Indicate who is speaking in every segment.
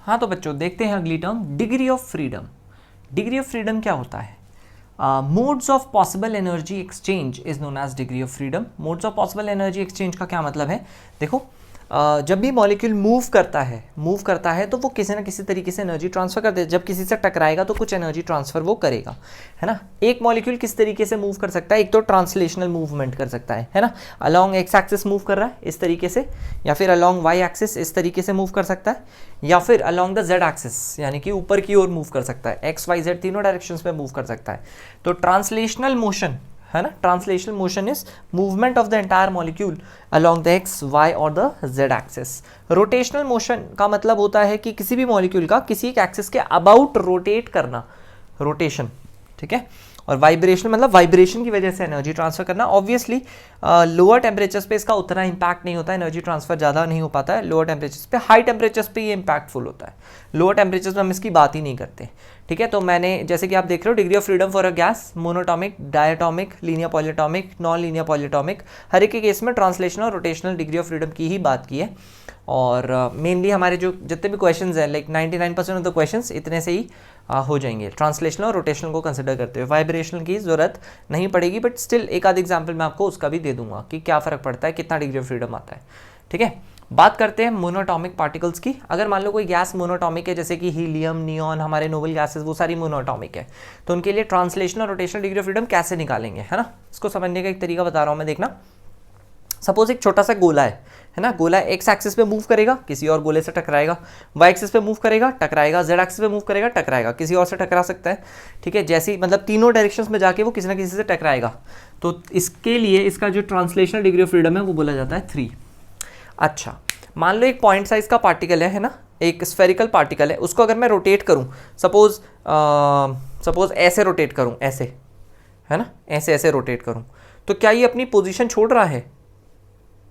Speaker 1: हाँ तो बच्चों देखते हैं अगली term, degree of freedom. Degree of freedom क्या होता है? Modes of possible energy exchange is known as degree of freedom. Modes of possible energy exchange का क्या मतलब है? देखो जब भी मॉलिक्यूल मूव करता है तो वो किसी ना किसी तरीके से एनर्जी ट्रांसफर कर दे। जब किसी से टकराएगा तो कुछ एनर्जी ट्रांसफर वो करेगा, है ना। एक मॉलिक्यूल किस तरीके से मूव कर सकता है? एक तो ट्रांसलेशनल मूवमेंट कर सकता है ना, अलॉन्ग एक्स एक्सिस मूव कर रहा है इस तरीके से, या फिर अलॉन्ग वाई एक्सिस इस तरीके से मूव कर सकता है, या फिर अलॉन्ग द जेड एक्सिस यानी कि ऊपर की ओर मूव कर सकता है, एक्स वाई जेड तीनों डायरेक्शंस में मूव कर सकता है। तो ट्रांसलेशनल मोशन है ना, translational motion is movement of the entire molecule along the X Y और the Z axis. Rotational motion का मतलब होता है कि किसी भी मॉलिक्यूल का किसी एक एक्सिस के अबाउट रोटेट करना, रोटेशन, ठीक है। और वाइब्रेशन मतलब वाइब्रेशन की वजह से एनर्जी ट्रांसफर करना। ऑब्वियसली लोअर टेम्परेचर्स पे इसका उतना इंपैक्ट नहीं होता है, एनर्जी ट्रांसफर ज़्यादा नहीं हो पाता है लोअर टेम्परेचर्स पे। हाई टेम्परेचर्स पे ये इंपैक्टफुल होता है, लोअर टेम्परेचर्स में हम इसकी बात ही नहीं करते, ठीक है। तो मैंने जैसे कि आप देख रहे हो degree of freedom for a gas, monoatomic, diatomic, linear polyatomic, non linear polyatomic, हर एक के केस में ट्रांसलेशनल और रोटेशनल डिग्री ऑफ फ्रीडम की ही बात की है। और मेनली हमारे जो जितने भी क्वेश्चंस हैं लाइक 99% ऑफ द क्वेश्चंस इतने से ही हो जाएंगे ट्रांसलेशनल और रोटेशनल को कंसिडर करते हुए। वाइब्रेशनल की ज़रूरत नहीं पड़ेगी, बट स्टिल एक आध एग्जाम्पल मैं आपको उसका भी दे दूंगा कि क्या फ़र्क पड़ता है, कितना डिग्री ऑफ फ्रीडम आता है, ठीक है। बात करते हैं मोनोटॉमिक पार्टिकल्स की। अगर मान लो कोई गैस मोनोटॉमिक है, जैसे कि हीलियम, नियॉन, हमारे नोबल गैसेस, वो सारी मोनोटॉमिक है, तो उनके लिए ट्रांसलेशनल और रोटेशनल डिग्री ऑफ फ्रीडम कैसे निकालेंगे, है ना। इसको समझने का एक तरीका बता रहा हूँ मैं, देखना। सपोज एक छोटा सा गोला है ना, गोला एक्स एक्सिस पे मूव करेगा, किसी और गोले से टकराएगा, वाई एक्सिस पे मूव करेगा, टकराएगा, जेड एक्सिस पे मूव करेगा, टकराएगा, किसी और से टकरा सकता है, ठीक है। जैसे मतलब तीनों डायरेक्शंस में जाके वो किसी ना किसी से टकराएगा। तो इसके लिए इसका जो ट्रांसलेशनल डिग्री ऑफ फ्रीडम है वो बोला जाता है 3। अच्छा, मान लो एक पॉइंट साइज का पार्टिकल है ना, एक स्फेरिकल पार्टिकल है, उसको अगर मैं रोटेट करूँ, सपोज ऐसे रोटेट करूँ, ऐसे, है ना, ऐसे ऐसे रोटेट करूँ, तो क्या ये अपनी पोजीशन छोड़ रहा है?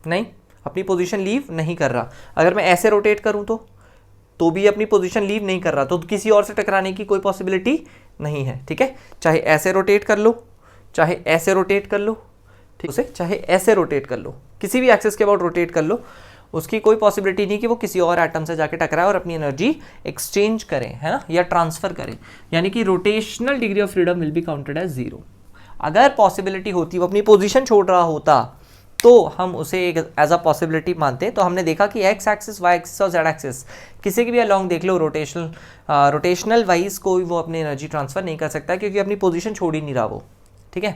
Speaker 1: नहीं, अपनी पोजीशन लीव नहीं कर रहा। अगर मैं ऐसे रोटेट करूं तो भी अपनी पोजीशन लीव नहीं कर रहा, तो किसी और से टकराने की कोई पॉसिबिलिटी नहीं है, ठीक है। चाहे ऐसे रोटेट कर लो, चाहे ऐसे रोटेट कर लो, ठीक है, चाहे ऐसे रोटेट कर लो, किसी भी एक्सिस के अबाउट रोटेट कर लो, उसकी कोई पॉसिबिलिटी नहीं कि वो किसी और एटम से जाके टकराए और अपनी एनर्जी एक्सचेंज करें, है ना, या ट्रांसफर करें। यानी कि rotational degree of freedom will be counted as 0। अगर पॉसिबिलिटी होती, वो अपनी पोजीशन छोड़ रहा होता, तो हम उसे एक एज अ पॉसिबिलिटी मानते। तो हमने देखा कि एक्स एक्सिस, वाई एक्सिस और जेड एक्सिस किसी की भी अलॉन्ग देख लो, रोटेशनल वाइज कोई वो अपनी एनर्जी ट्रांसफर नहीं कर सकता, क्योंकि अपनी पोजीशन छोड़ ही नहीं रहा वो, ठीक है।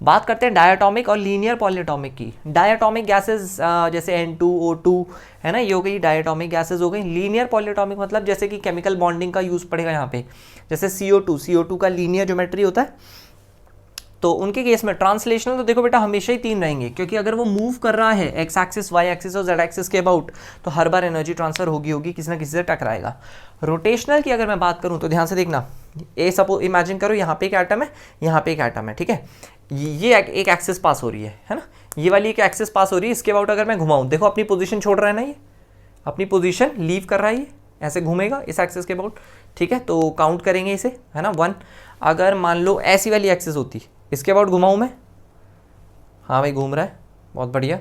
Speaker 1: बात करते हैं डायटॉमिक और लीनियर पॉलीटॉमिक की। डायटॉमिक गैसेस जैसे N2O2 है ना, ये हो गई डायटॉमिक गैसेस हो गई। लीनियर पॉलीटॉमिक मतलब जैसे कि केमिकल बॉन्डिंग का यूज़ पड़ेगा यहाँ पे, जैसे CO2 का लीनियर ज्योमेट्री होता है, तो उनके केस में ट्रांसलेशनल तो देखो बेटा हमेशा ही 3 रहेंगे, क्योंकि अगर वो मूव कर रहा है एक्स एक्सिस, वाई एक्सिस और जेड एक्सिस के अबाउट, तो हर बार एनर्जी ट्रांसफर होगी किसी ना किसी से टकराएगा। रोटेशनल की अगर मैं बात करूं तो ध्यान से देखना, ये सपोज इमेजिन करो यहाँ पे एक एटम है, यहाँ पे एक एटम है, ठीक है। ये एक एक्सिस पास हो रही है ना, ये वाली एक एक्सिस पास हो रही है, इसके अबाउट अगर मैं घुमाऊँ, देखो अपनी पोजिशन छोड़ रहा है ना, ये अपनी पोजिशन लीव कर रहा है, ये ऐसे घूमेगा इस एक्सिस के अबाउट, ठीक है। तो काउंट करेंगे इसे, है ना, 1। अगर मान लो ऐसी वाली एक्सिस होती, इसके अबाउट घुमाऊँ मैं, हाँ भाई घूम रहा है, बहुत बढ़िया,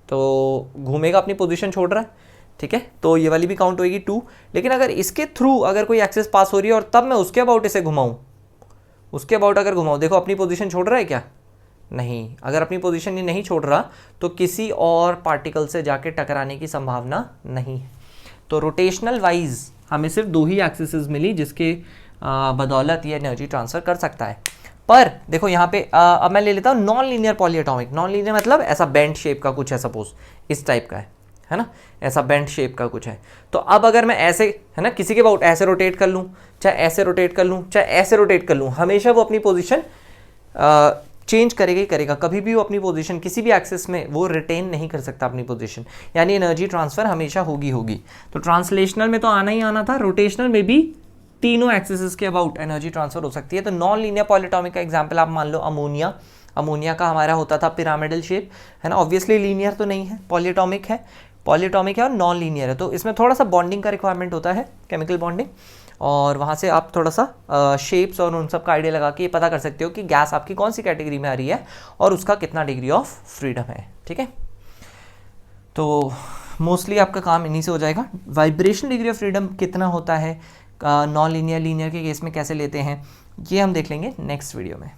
Speaker 1: तो घूमेगा, अपनी पोजीशन छोड़ रहा है, ठीक है, तो ये वाली भी काउंट होएगी 2। लेकिन अगर इसके थ्रू अगर कोई एक्सिस पास हो रही है और तब मैं उसके अबाउट इसे घुमाऊँ, उसके अबाउट अगर घुमाऊँ, देखो अपनी पोजीशन छोड़ रहा है क्या? नहीं। अगर अपनी पोजीशन ये नहीं छोड़ रहा तो किसी और पार्टिकल से जाके टकराने की संभावना नहीं है। तो रोटेशनल वाइज हमें सिर्फ 2 ही एक्सिस मिली जिसके बदौलत ये एनर्जी ट्रांसफर कर सकता है। पर देखो यहाँ पे अब मैं ले लेता हूँ non linear polyatomic. Non linear मतलब ऐसा बेंट शेप का कुछ है, सपोज इस टाइप का है ना, ऐसा बेंट शेप का कुछ है। तो अब अगर मैं ऐसे, है ना, किसी के अबाउट ऐसे रोटेट कर लूँ, चाहे ऐसे रोटेट कर लूँ, चाहे ऐसे रोटेट कर लूँ, हमेशा वो अपनी पोजीशन चेंज करेगा ही करेगा, कभी भी वो अपनी पोजीशन किसी भी एक्सिस में वो रिटेन नहीं कर सकता अपनी पोजीशन, यानी एनर्जी ट्रांसफर हमेशा होगी। तो ट्रांसलेशनल में तो आना ही आना था, रोटेशनल में भी तीनों एक्सिस के अबाउट एनर्जी ट्रांसफर हो सकती है। तो नॉन लीनियर पॉलीटॉमिक का एग्जांपल आप मान लो अमोनिया का हमारा होता था पिरामिडल शेप, है ना। ऑब्वियसली लीनियर तो नहीं है, पॉलीटॉमिक है और नॉन लीनियर है, तो इसमें थोड़ा सा बॉन्डिंग का रिक्वायरमेंट होता है, केमिकल बॉन्डिंग, और वहाँ से आप थोड़ा सा शेप्स और उन सब का आइडिया लगा के ये पता कर सकते हो कि गैस आपकी कौन सी कैटेगरी में आ रही है और उसका कितना डिग्री ऑफ फ्रीडम है, ठीक है। तो मोस्टली आपका काम इन्हीं से हो जाएगा। वाइब्रेशन डिग्री ऑफ फ्रीडम कितना होता है, नॉन लीनियर लीनियर के केस में कैसे लेते हैं, ये हम देख लेंगे नेक्स्ट वीडियो में।